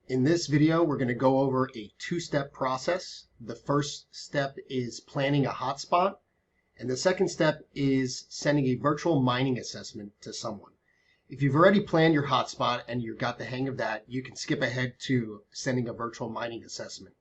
In this video, we're going to go over a two-step process. The first step is planning a hotspot, and the second step is sending a virtual mining assessment to someone. If you've already planned your hotspot and you've got the hang of that, you can skip ahead to sending a virtual mining assessment.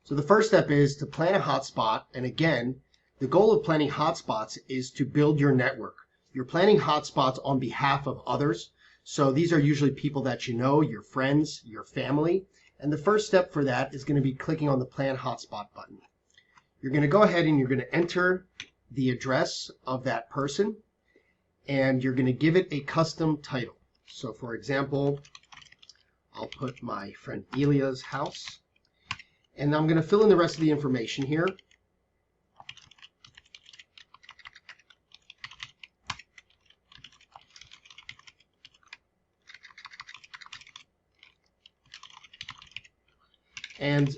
So the first step is to plan a hotspot, and again, the goal of planning hotspots is to build your network. You're planning hotspots on behalf of others. So these are usually people that you know, your friends, your family. And the first step for that is going to be clicking on the Plan Hotspot button. You're going to go ahead and you're going to enter the address of that person, and you're going to give it a custom title. So for example, I'll put my friend Elia's house, and I'm going to fill in the rest of the information here. And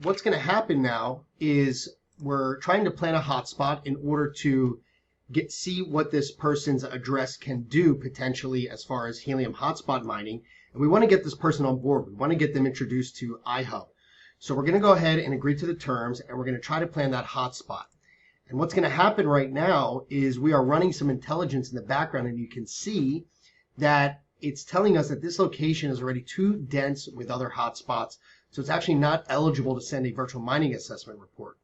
what's going to happen now is we're trying to plan a hotspot in order to see what this person's address can do potentially as far as helium hotspot mining. And we want to get this person on board. We want to get them introduced to iHub. So we're going to go ahead and agree to the terms, and we're going to try to plan that hotspot. And what's going to happen right now is we are running some intelligence in the background, and you can see that it's telling us that this location is already too dense with other hotspots. So it's actually not eligible to send a virtual mining assessment report.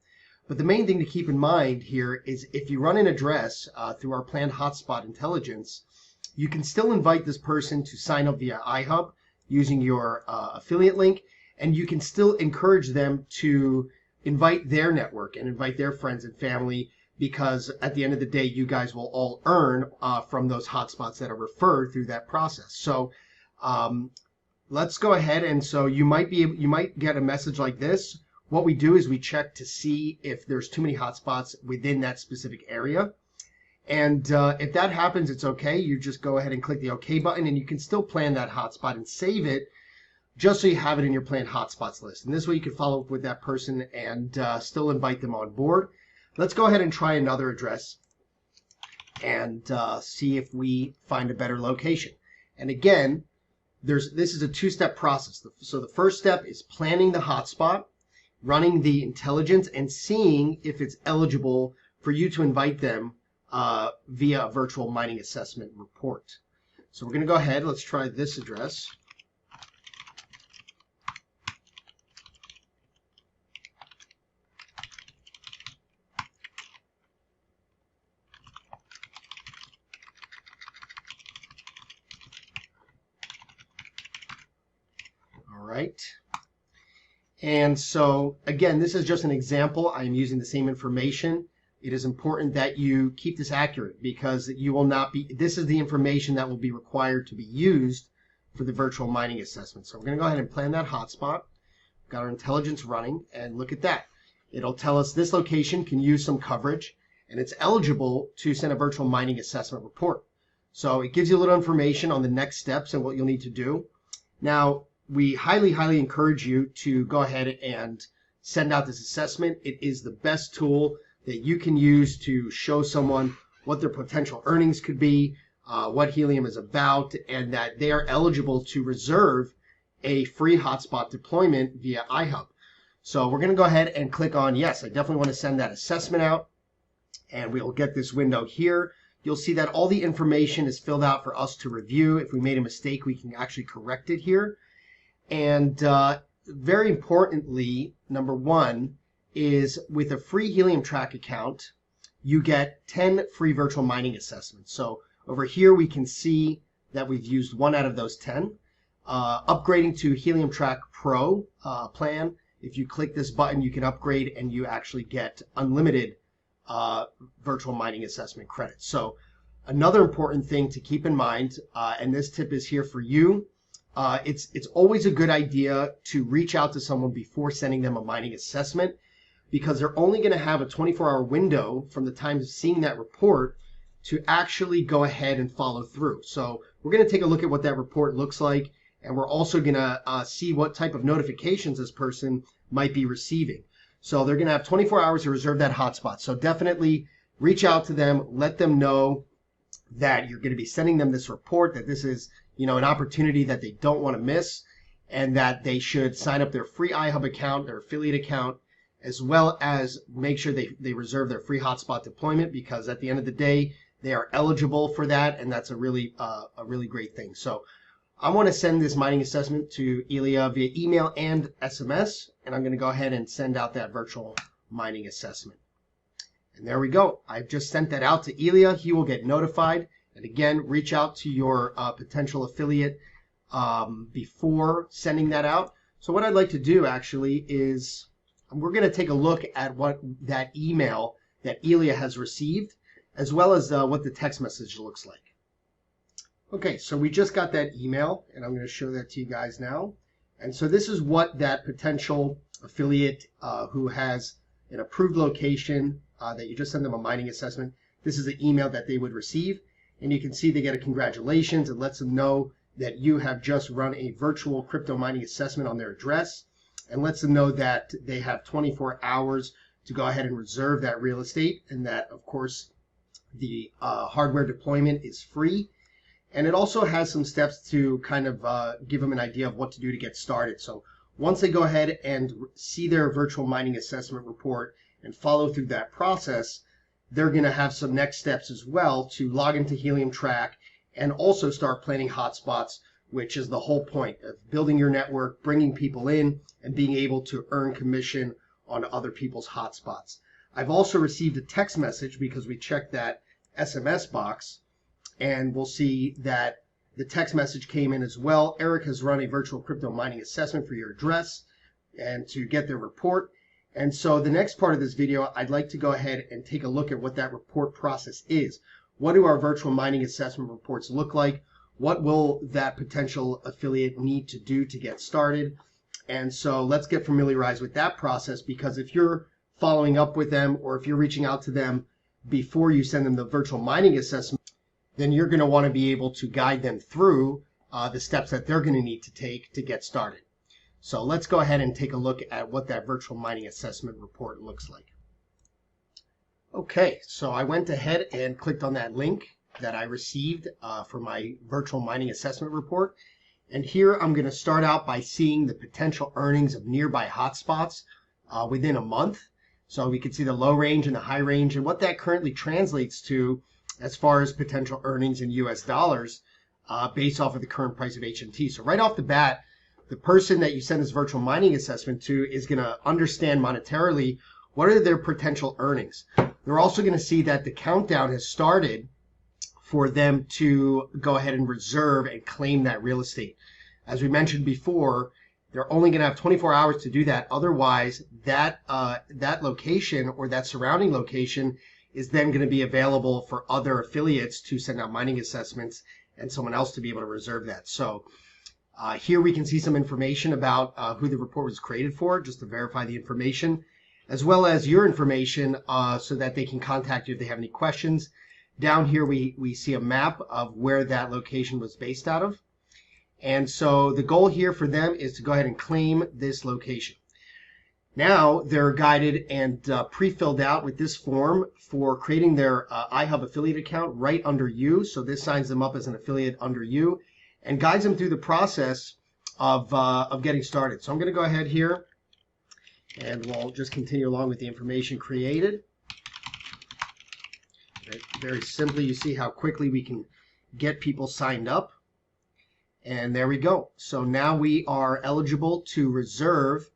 But the main thing to keep in mind here is if you run an address through our planned hotspot intelligence, you can still invite this person to sign up via iHub using your affiliate link, and you can still encourage them to invite their network and invite their friends and family, because at the end of the day, you guys will all earn from those hotspots that are referred through that process. So let's go ahead, and so you might get a message like this. What we do is we check to see if there's too many hotspots within that specific area. And if that happens, it's okay. You just go ahead and click the OK button, and you can still plan that hotspot and save it just so you have it in your planned hotspots list. And this way you can follow up with that person and still invite them on board. Let's go ahead and try another address and see if we find a better location. And again, this is a two-step process. So the first step is planning the hotspot, running the intelligence, and seeing if it's eligible for you to invite them via a virtual mining assessment report. So we're going to go ahead. Let's try this address. Right. And so again, this is just an example. I'm using the same information. It is important that you keep this accurate, because you will not be, this is the information that will be required to be used for the virtual mining assessment. So we're going to go ahead and plan that hotspot. We've got our intelligence running, and look at that. It'll tell us this location can use some coverage, and it's eligible to send a virtual mining assessment report. So it gives you a little information on the next steps and what you'll need to do. Now, we highly encourage you to go ahead and send out this assessment. It is the best tool that you can use to show someone what their potential earnings could be, what helium is about, and that they are eligible to reserve a free hotspot deployment via iHub. So we're going to go ahead and click on yes, I definitely want to send that assessment out, and we'll get this window here. You'll see that all the information is filled out for us to review. If we made a mistake, we can actually correct it here. And very importantly, number one is with a free Helium Track account, you get 10 free virtual mining assessments. So over here, we can see that we've used 1 out of those 10. Upgrading to Helium Track Pro plan, if you click this button, you can upgrade and you actually get unlimited virtual mining assessment credits. So another important thing to keep in mind, and this tip is here for you, it's always a good idea to reach out to someone before sending them a mining assessment, because they're only going to have a 24-hour window from the time of seeing that report to actually go ahead and follow through. So we're going to take a look at what that report looks like, and we're also going to see what type of notifications this person might be receiving. So they're going to have 24 hours to reserve that hotspot. So definitely reach out to them, let them know that you're going to be sending them this report, that this is, an opportunity that they don't want to miss. and that they should sign up their free iHub account, their affiliate account, as well as make sure they reserve their free hotspot deployment, because at the end of the day, they are eligible for that, and that's a really great thing. So I want to send this mining assessment to Ilya via email and SMS, and I'm going to go ahead and send out that virtual mining assessment. And there we go. I've just sent that out to Ilya. He will get notified. And again, reach out to your potential affiliate before sending that out. So what I'd like to do actually is we're going to take a look at what that email that Ilya has received, as well as what the text message looks like. Okay, so we just got that email, and I'm going to show that to you guys now. And so this is what that potential affiliate who has an approved location that you just send them a mining assessment, this is the email that they would receive. And you can see they get a congratulations. It lets them know that you have just run a virtual crypto mining assessment on their address, and lets them know that they have 24 hours to go ahead and reserve that real estate, and that, of course, the hardware deployment is free. And it also has some steps to kind of give them an idea of what to do to get started. So once they go ahead and see their virtual mining assessment report and follow through that process, they're going to have some next steps as well to log into Helium Track and also start planning hotspots, which is the whole point of building your network, bringing people in, and being able to earn commission on other people's hotspots. I've also received a text message because we checked that SMS box, and we'll see that the text message came in as well. Eric has run a virtual crypto mining assessment for your address and to get their report. And so the next part of this video, I'd like to go ahead and take a look at what that report process is. What do our virtual mining assessment reports look like? What will that potential affiliate need to do to get started? And so let's get familiarized with that process, because if you're following up with them, or if you're reaching out to them before you send them the virtual mining assessment, then you're going to want to be able to guide them through the steps that they're going to need to take to get started. So let's go ahead and take a look at what that virtual mining assessment report looks like. Okay, so I went ahead and clicked on that link that I received for my virtual mining assessment report. And here I'm going to start out by seeing the potential earnings of nearby hotspots within a month. So we can see the low range and the high range, and what that currently translates to as far as potential earnings in US dollars based off of the current price of HNT. So right off the bat, the person that you send this virtual mining assessment to is going to understand monetarily what are their potential earnings. They're also going to see that the countdown has started for them to go ahead and reserve and claim that real estate. As we mentioned before, they're only going to have 24 hours to do that. Otherwise, that location or that surrounding location is then going to be available for other affiliates to send out mining assessments and someone else to be able to reserve that. So here we can see some information about who the report was created for, just to verify the information, as well as your information so that they can contact you if they have any questions. Down here we see a map of where that location was based out of. And so the goal here for them is to go ahead and claim this location. Now they're guided and pre-filled out with this form for creating their iHub affiliate account right under you. So this signs them up as an affiliate under you and guides them through the process of getting started. So I'm going to go ahead here and we'll just continue along with the information created. Very simply, you see how quickly we can get people signed up. And there we go. So now we are eligible to reserve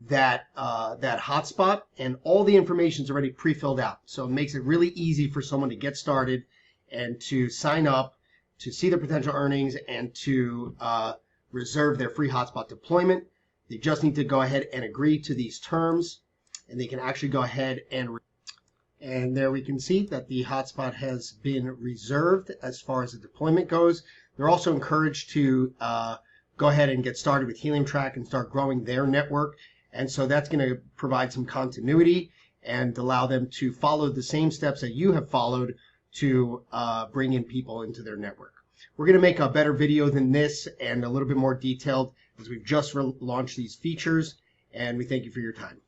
that hotspot, and all the information is already pre-filled out. So it makes it really easy for someone to get started and to sign up, to see their potential earnings, and to reserve their free hotspot deployment. They just need to go ahead and agree to these terms, and they can actually go ahead and there we can see that the hotspot has been reserved as far as the deployment goes. They're also encouraged to go ahead and get started with Helium Track and start growing their network. And so that's going to provide some continuity and allow them to follow the same steps that you have followed to bring in people into their network. We're going to make a better video than this and a little bit more detailed, as we've just launched these features, and we thank you for your time.